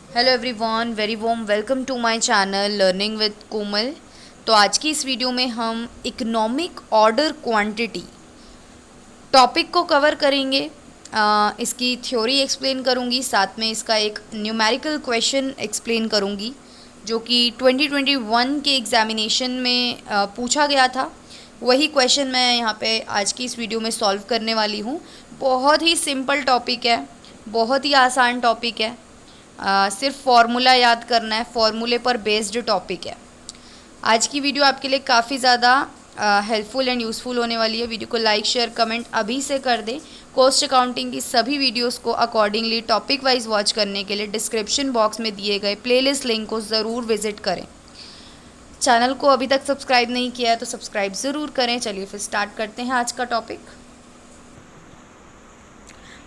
Hello everyone, very warm welcome to my channel learning with Komal. तो आज की इस वीडियो में हम इकोनॉमिक ऑर्डर क्वांटिटी टॉपिक को कवर करेंगे। इसकी थ्योरी एक्सप्लेन करूंगी, साथ में इसका एक न्यूमेरिकल क्वेश्चन एक्सप्लेन करूंगी जो कि 2021 के एग्जामिनेशन में पूछा गया था। वही क्वेश्चन मैं यहाँ पे आज की इस वीडियो में सॉल्व करने वाली हूँ। बहुत ही सिंपल टॉपिक है, बहुत ही आसान टॉपिक है। सिर्फ फॉर्मूला याद करना है, फॉर्मूले पर बेस्ड टॉपिक है। आज की वीडियो आपके लिए काफ़ी ज़्यादा हेल्पफुल एंड यूज़फुल होने वाली है। वीडियो को लाइक शेयर कमेंट अभी से कर दें। कॉस्ट अकाउंटिंग की सभी वीडियोस को अकॉर्डिंगली टॉपिक वाइज वॉच करने के लिए डिस्क्रिप्शन बॉक्स में दिए गए प्लेलिस्ट लिंक को ज़रूर विजिट करें। चैनल को अभी तक सब्सक्राइब नहीं किया है तो सब्सक्राइब ज़रूर करें। चलिए फिर स्टार्ट करते हैं आज का टॉपिक।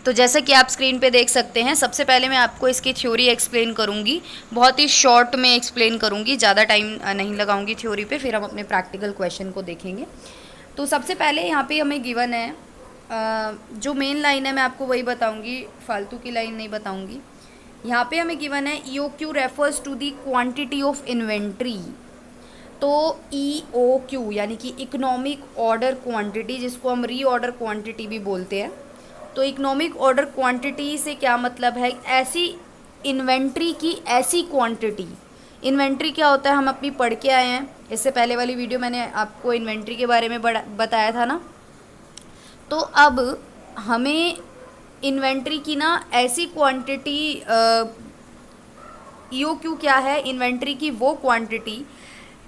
तो जैसा कि आप स्क्रीन पे देख सकते हैं, सबसे पहले मैं आपको इसकी थ्योरी एक्सप्लेन करूंगी। बहुत ही शॉर्ट में एक्सप्लेन करूंगी, ज़्यादा टाइम नहीं लगाऊंगी थ्योरी पे, फिर हम अपने प्रैक्टिकल क्वेश्चन को देखेंगे। तो सबसे पहले यहाँ पे हमें गिवन है, जो मेन लाइन है मैं आपको वही बताऊंगी, फालतू की लाइन नहीं बताऊंगी। यहाँ पे हमें गिवन है EOQ refers to the quantity of inventory. तो EOQ यानी कि इकोनॉमिक ऑर्डर क्वांटिटी, जिसको हम रीऑर्डर क्वांटिटी भी बोलते हैं। तो इकोनॉमिक ऑर्डर क्वांटिटी से क्या मतलब है? ऐसी इन्वेंट्री की ऐसी क्वांटिटी। इन्वेंट्री क्या होता है हम अपनी पढ़ के आए हैं, इससे पहले वाली वीडियो मैंने आपको इन्वेंट्री के बारे में बताया था ना। तो अब हमें इन्वेंट्री की ना ऐसी क्वांटिटी, EOQ क्या है? इन्वेंट्री की वो क्वांटिटी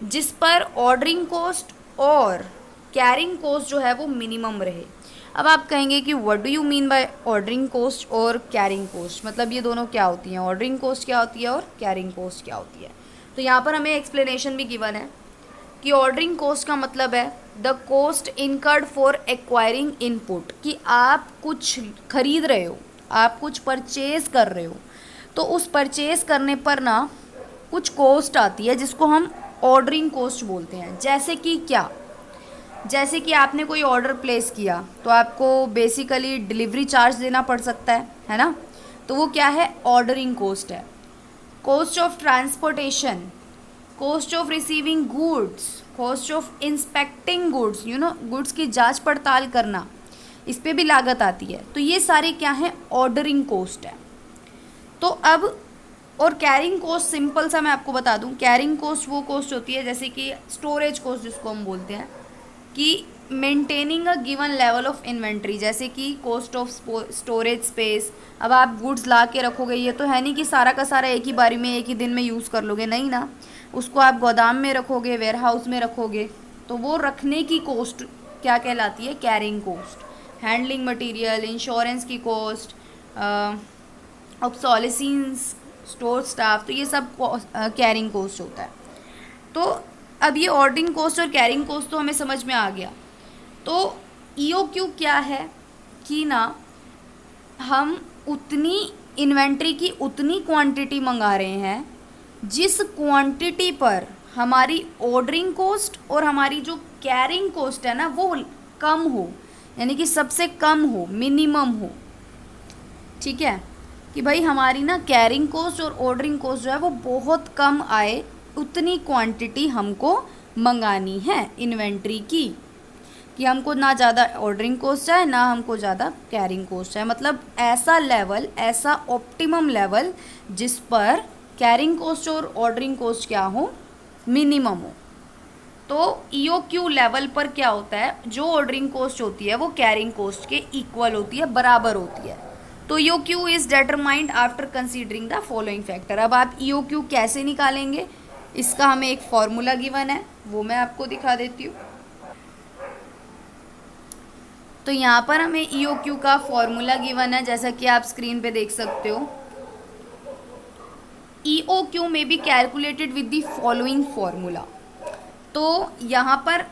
जिस पर ऑर्डरिंग कॉस्ट और कैरिंग कॉस्ट जो है वो मिनिमम रहे। अब आप कहेंगे कि what do you mean by ordering cost और कैरिंग कॉस्ट, मतलब ये दोनों क्या होती हैं? ऑर्डरिंग कॉस्ट क्या होती है और कैरिंग कॉस्ट क्या होती है? तो यहाँ पर हमें एक्सप्लेनेशन भी गिवन है कि ऑर्डरिंग कॉस्ट का मतलब है the cost incurred for acquiring input, कि आप कुछ खरीद रहे हो, आप कुछ परचेज कर रहे हो, तो उस परचेज करने पर ना कुछ कॉस्ट आती है जिसको हम ऑर्डरिंग कॉस्ट बोलते हैं। जैसे कि क्या? जैसे कि आपने कोई ऑर्डर प्लेस किया तो आपको बेसिकली डिलीवरी चार्ज देना पड़ सकता है ना? तो वो क्या है? ऑर्डरिंग कॉस्ट है। Cost of transportation, cost of receiving goods, cost of inspecting goods, goods की जांच पड़ताल करना, इस पर भी लागत आती है। तो ये सारे क्या हैं? ऑर्डरिंग कॉस्ट है। तो अब और कैरिंग कॉस्ट, सिंपल सा मैं आपको बता दूं, कैरिंग कॉस्ट वो कॉस्ट होती है जैसे कि स्टोरेज कॉस्ट जिसको हम बोलते हैं, कि maintaining a given level of inventory, जैसे कि कॉस्ट ऑफ स्टोरेज स्पेस। अब आप गुड्स ला के रखोगे, ये तो है नहीं कि सारा का सारा एक ही बारी में एक ही दिन में यूज़ कर लोगे, नहीं ना। उसको आप गोदाम में रखोगे, वेयर हाउस में रखोगे, तो वो रखने की कॉस्ट क्या कहलाती है? Carrying cost. Handling material, insurance की कॉस्ट, ऑब्सोलेसेंस, स्टोर स्टाफ, तो ये सब कैरिंग कॉस्ट होता है। तो अब ये ऑर्डरिंग कॉस्ट और कैरिंग कॉस्ट तो हमें समझ में आ गया। तो EOQ क्या है कि ना, हम उतनी इन्वेंट्री की उतनी क्वांटिटी मंगा रहे हैं जिस क्वांटिटी पर हमारी ऑर्डरिंग कॉस्ट और हमारी जो कैरिंग कॉस्ट है ना वो कम हो, यानी कि सबसे कम हो, मिनिमम हो। ठीक है, कि भाई हमारी ना कैरिंग कॉस्ट और ऑर्डरिंग कॉस्ट जो है वो बहुत कम आए, उतनी क्वांटिटी हमको मंगानी है इन्वेंट्री की, कि हमको ना ज़्यादा ऑर्डरिंग कॉस्ट है ना हमको ज़्यादा कैरिंग कॉस्ट है। मतलब ऐसा लेवल, ऐसा ऑप्टिमम लेवल जिस पर कैरिंग कॉस्ट और ऑर्डरिंग कॉस्ट क्या हो? मिनिमम हो। तो EOQ लेवल पर क्या होता है? जो ऑर्डरिंग कॉस्ट होती है वो कैरिंग कॉस्ट के इक्वल होती है, बराबर होती है। तो EOQ is determined after considering the following factor. अब आप EOQ कैसे निकालेंगे? इसका हमें एक फॉर्मूला गिवन है, वो मैं आपको दिखा देती हूँ। तो यहाँ पर हमें EOQ का फॉर्मूला गिवन है, जैसा कि आप स्क्रीन पे देख सकते हो। EOQ में be calculated with the following formula. तो यहाँ पर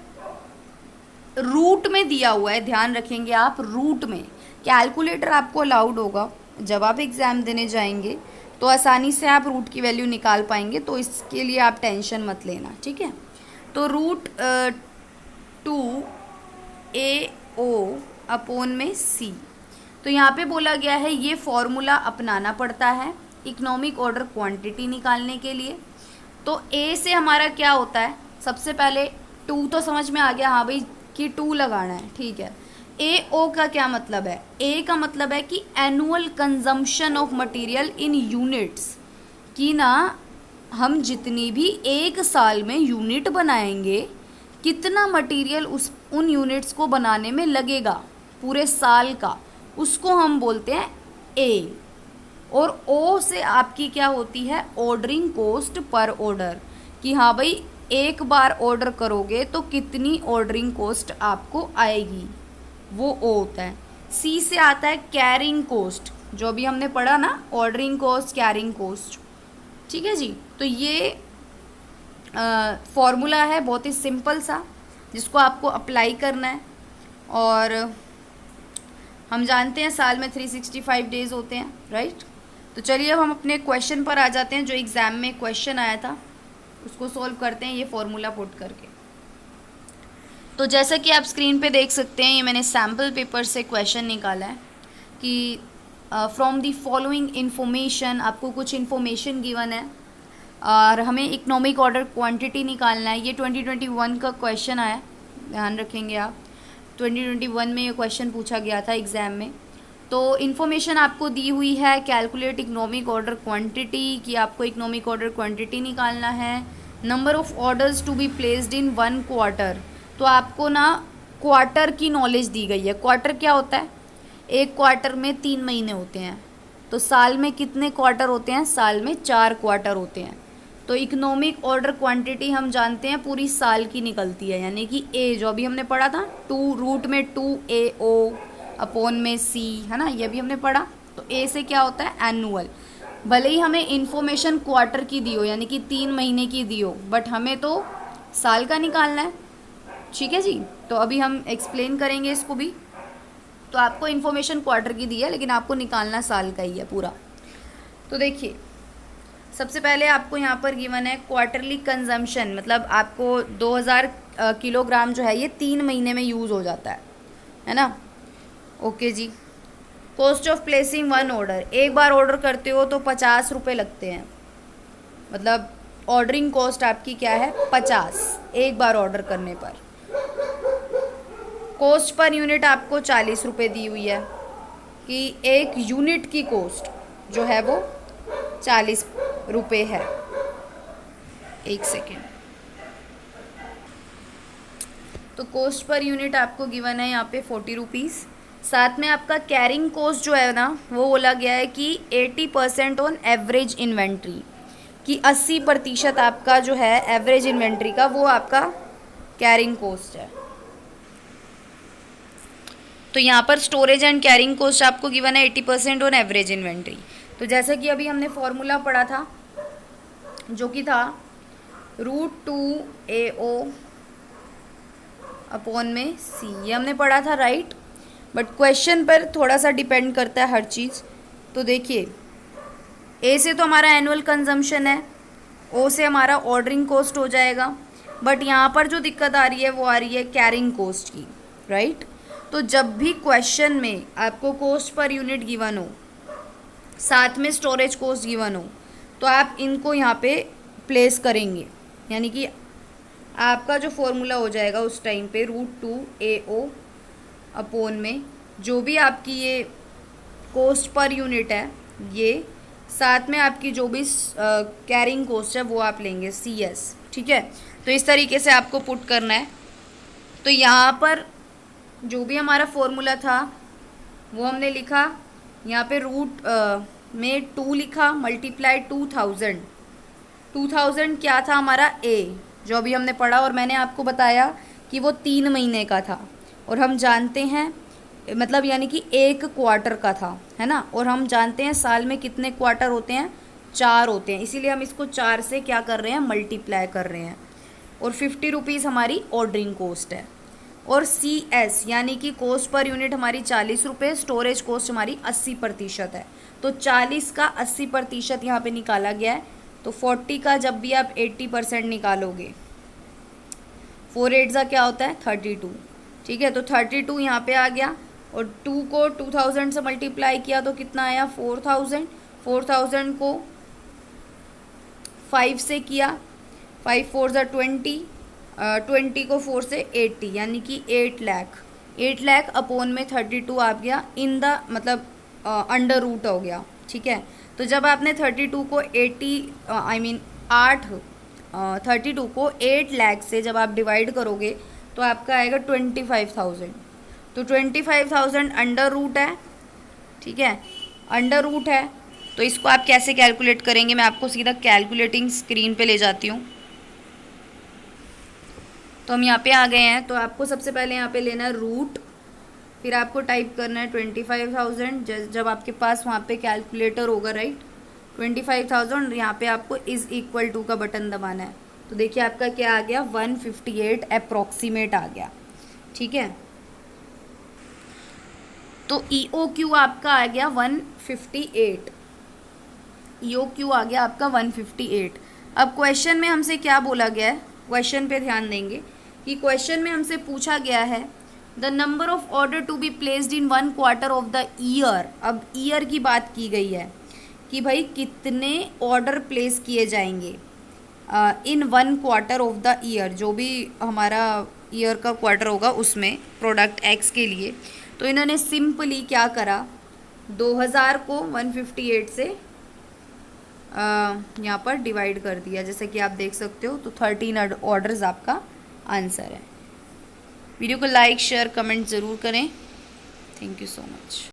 रूट में दिया हुआ है, ध्यान रखेंगे आप, रूट में। कैलकुलेटर आपको अलाउड होगा, जब आप एग्ज़ाम देने जाएंगे तो आसानी से आप रूट की वैल्यू निकाल पाएंगे, तो इसके लिए आप टेंशन मत लेना, ठीक है। तो रूट 2AO अपॉन में C। तो यहाँ पे बोला गया है ये फॉर्मूला अपनाना पड़ता है, इकोनॉमिक ऑर्डर क्वांटिटी निकालने के लिए। तो ए से हमारा क्या होता है, सबसे पहले टू तो समझ में आ गया, हाँ भाई कि टू लगाना है, ठीक है। ए ओ का क्या मतलब है, ए का मतलब है कि annual consumption of material in units, कि ना हम जितनी भी एक साल में यूनिट बनाएंगे कितना मटेरियल उन यूनिट्स को बनाने में लगेगा पूरे साल का, उसको हम बोलते हैं ए। और ओ से आपकी क्या होती है, ऑर्डरिंग कॉस्ट पर ऑर्डर, कि हाँ भाई एक बार ऑर्डर करोगे तो कितनी ऑर्डरिंग कॉस्ट आपको आएगी, वो ओ होता है। सी से आता है कैरिंग कॉस्ट, जो अभी हमने पढ़ा ना, ऑर्डरिंग कॉस्ट, कैरिंग कॉस्ट, ठीक है जी। तो ये फॉर्मूला है बहुत ही सिंपल सा, जिसको आपको अप्लाई करना है। और हम जानते हैं साल में 365 डेज होते हैं, राइट। तो चलिए अब हम अपने क्वेश्चन पर आ जाते हैं, जो एग्ज़ाम में क्वेश्चन आया था उसको सॉल्व करते हैं ये फॉर्मूला पुट करके। तो जैसा कि आप स्क्रीन पे देख सकते हैं, ये मैंने सैम्पल पेपर से क्वेश्चन निकाला है कि फ्रॉम द फॉलोइंग इन्फॉर्मेशन, आपको कुछ इन्फॉर्मेशन गिवन है और हमें इकोनॉमिक ऑर्डर क्वांटिटी निकालना है। ये 2021 का क्वेश्चन आया, ध्यान रखेंगे आप, 2021 में ये क्वेश्चन पूछा गया था एग्ज़ाम में। तो इन्फॉर्मेशन आपको दी हुई है, कैलकुलेट इकोनॉमिक ऑर्डर क्वांटिटी, कि आपको इकोनॉमिक ऑर्डर क्वांटिटी निकालना है। Number of orders to be placed in 1 quarter, तो आपको ना क्वार्टर की नॉलेज दी गई है। क्वार्टर क्या होता है, एक क्वार्टर में 3 महीने होते हैं, तो साल में कितने क्वार्टर होते हैं, साल में 4 क्वार्टर होते हैं। तो इकोनॉमिक ऑर्डर क्वांटिटी हम जानते हैं पूरी साल की निकलती है, यानी कि ए जो अभी हमने पढ़ा था, 2 रूट में 2AO अपॉन में सी, है ना, ये भी हमने पढ़ा। तो ए से क्या होता है, एनुअल। भले ही हमें इन्फॉर्मेशन क्वार्टर की दी हो, यानी कि 3 महीने की दी हो, बट हमें तो साल का निकालना है, ठीक है जी। तो अभी हम एक्सप्लेन करेंगे इसको भी। तो आपको इन्फॉर्मेशन क्वार्टर की दी है, लेकिन आपको निकालना साल का ही है पूरा। तो देखिए सबसे पहले आपको यहाँ पर गिवन है क्वार्टरली कंजम्पशन, मतलब आपको 2000 किलोग्राम जो है ये 3 महीने में यूज़ हो जाता है ना। ओके जी। कॉस्ट ऑफ प्लेसिंग 1 ऑर्डर, एक बार ऑर्डर करते हो तो 50 रुपये लगते हैं, मतलब ऑर्डरिंग कॉस्ट आपकी क्या है, 50 एक बार ऑर्डर करने पर। कॉस्ट पर यूनिट आपको 40 रुपये दी हुई है, कि एक यूनिट की कॉस्ट जो है वो 40 रुपये है। एक सेकेंड। तो कॉस्ट पर यूनिट आपको गिवन है यहाँ पे 40 रुपीज़। साथ में आपका कैरिंग कॉस्ट जो है ना, वो बोला गया है कि 80% ऑन एवरेज इन्वेंट्री, कि 80% आपका जो है एवरेज इन्वेंट्री का वो आपका कैरिंग कॉस्ट है। तो यहाँ पर स्टोरेज एंड कैरिंग कॉस्ट आपको गिवन है 80% ऑन एवरेज इन्वेंट्री। तो जैसा कि अभी हमने फॉर्मूला पढ़ा था, जो कि था √2AO अपॉन में सी, ये हमने पढ़ा था, राइट। बट क्वेश्चन पर थोड़ा सा डिपेंड करता है हर चीज़। तो देखिए ए से तो हमारा एनुअल कंजम्पशन है, ओ से हमारा ऑर्डरिंग कॉस्ट हो जाएगा, बट यहाँ पर जो दिक्कत आ रही है वो आ रही है कैरिंग कॉस्ट की, राइट। तो जब भी क्वेश्चन में आपको कॉस्ट पर यूनिट गिवन हो, साथ में स्टोरेज कॉस्ट गिवन हो, तो आप इनको यहाँ पे प्लेस करेंगे, यानी कि आपका जो फॉर्मूला हो जाएगा उस टाइम पे √2AO अपॉन में जो भी आपकी ये कॉस्ट पर यूनिट है, ये साथ में आपकी जो भी कैरिंग कॉस्ट है वो आप लेंगे CS, ठीक है। तो इस तरीके से आपको पुट करना है। तो यहाँ पर जो भी हमारा फॉर्मूला था वो हमने लिखा, यहाँ पे रूट में 2 लिखा, मल्टीप्लाई 2000 क्या था हमारा ए, जो अभी हमने पढ़ा, और मैंने आपको बताया कि वो 3 महीने का था, और हम जानते हैं मतलब यानी कि एक क्वार्टर का था, है ना। और हम जानते हैं साल में कितने क्वार्टर होते हैं, 4 होते हैं, इसीलिए हम इसको 4 से क्या कर रहे हैं, मल्टीप्लाई कर रहे हैं। और 50 रुपीज़ हमारी ऑर्डरिंग कॉस्ट है। और CS यानी कि कॉस्ट पर यूनिट हमारी 40 रुपये, स्टोरेज कॉस्ट हमारी 80% है। तो 40 का 80% यहाँ पे निकाला गया है। तो 40 का जब भी आप 80% निकालोगे, 4 8 का क्या होता है, 32, ठीक है। तो 32 यहाँ पे आ गया, और 2 को 2000 से मल्टीप्लाई किया तो कितना आया, 4000। 4000 को 5 से किया, 5 4 ज़ा 20, 20 को 4 से 80, यानी कि 8 लाख, 8 लाख अपॉन में 32 आ गया इन द मतलब अंडर रूट हो गया, ठीक है। तो जब आपने 32 को 80 आई मीन 32 को 8 लाख से जब आप डिवाइड करोगे तो आपका आएगा 25,000। तो 25,000 अंडर रूट है, ठीक है, अंडर रूट है। तो इसको आप कैसे कैलकुलेट करेंगे, मैं आपको सीधा कैलकुलेटिंग स्क्रीन पे ले जाती हूँ। तो हम यहाँ पे आ गए हैं। तो आपको सबसे पहले यहाँ पे लेना है रूट, फिर आपको टाइप करना है 25,000। जब आपके पास वहाँ पे कैलकुलेटर होगा, राइट, 25,000, यहाँ पे आपको इज इक्वल टू का बटन दबाना है। तो देखिए आपका क्या आ गया, 158 अप्रॉक्सीमेट आ गया, ठीक है। तो EOQ आपका आ गया 158, EOQ आ गया आपका 158। अब क्वेश्चन में हमसे क्या बोला गया है, क्वेश्चन पे ध्यान देंगे कि क्वेश्चन में हमसे पूछा गया है the number of order to be placed in 1 quarter of the year. अब ईयर की बात की गई है कि भाई कितने ऑर्डर प्लेस किए जाएंगे इन 1 क्वार्टर ऑफ द ईयर, जो भी हमारा ईयर का क्वार्टर होगा उसमें प्रोडक्ट एक्स के लिए। तो इन्होंने सिंपली क्या करा, 2000 को 158 से यहाँ पर डिवाइड कर दिया, जैसे कि आप देख सकते हो। तो 13 ऑर्डर्स आपका आंसर है। वीडियो को लाइक शेयर कमेंट ज़रूर करें। Thank you so much.